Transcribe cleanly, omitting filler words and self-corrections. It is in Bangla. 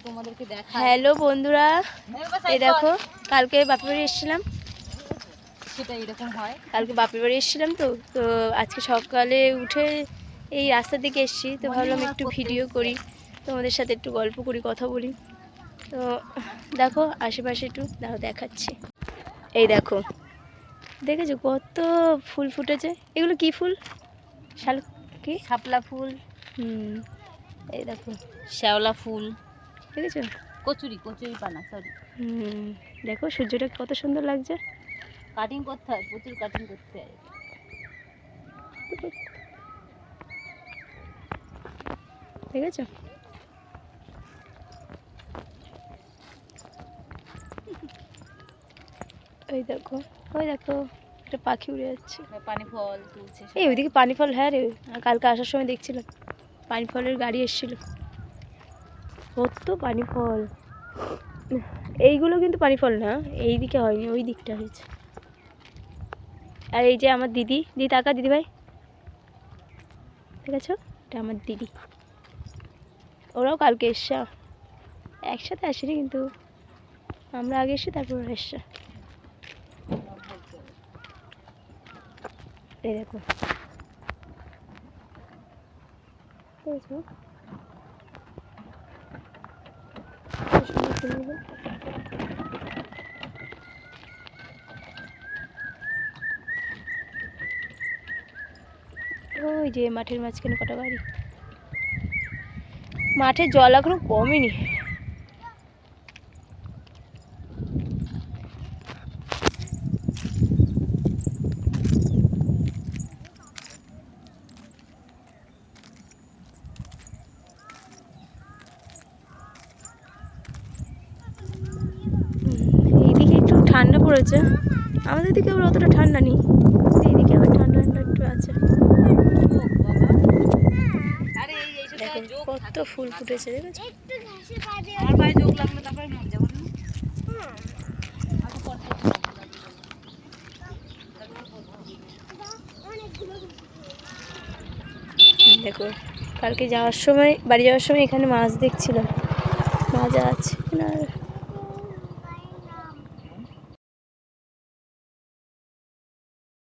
তোমাদেরকে দেখা। হ্যালো বন্ধুরা, এই দেখো কালকে বাপের বাড়ি এসেছিলাম। সেটা এরকম হয়, কালকে বাপের বাড়ি এসেছিলাম তো তো আজকে সকালে উঠে এই রাস্তার দিকে এসেছি, তো ভাবলাম একটু ভিডিও করি, তোমাদের সাথে একটু গল্প করি, কথা বলি। তো দেখো আশেপাশে একটু দেখাচ্ছি। এই দেখো, দেখেছো কত ফুল ফুটেছে? এগুলো কি ফুল? কি? শাপলা ফুল। এই দেখো শ্যাওলা ফুল, দেখেছো? কচুরি পানা, সরি। দেখো সূর্যটা কত সুন্দর লাগছে। কাটিং করতে হয়, প্রচুর কাটিং করতে হয়। দেখেছো? ওই দেখো, ওই দেখো একটা পাখি উড়ে যাচ্ছে। পানি ফল তুলছে। এই ওইদিকে পানি ফল, হ্যাঁ রে, কালকে আসার সময় দেখছিলাম পানি ফলের গাড়ি এসেছিল। কত পানি ফল! এইগুলো কিন্তু পানি ফল না, এই দিকে হয়নি, ওই দিকটা হয়েছে। আর এই যে আমার দিদি, তাকা দিদি ভাই, দেখেছো? এটা আমার দিদি, ওরাও কালকে এসছে, একসাথে আসেনি কিন্তু আমরা আগে এসে তারপর ওরা এসছে। এই দেখো, দেখেছো? ওই যে মাঠের মাঝখানে কটা বাড়ি। মাঠের জল এখনো কমেনি। এইদিকে একটু ঠান্ডা পড়েছে, আমাদের দিকে আবার অতটা ঠান্ডা নেই, এইদিকে আবার ঠান্ডা ঠান্ডা একটু আছে। দেখো কত ফুল ফুটেছে, দেখেছো? দেখো কালকে যাওয়ার সময়, বাড়ি যাওয়ার সময় এখানে মাছ দেখছিলাম, মাছ আছে না।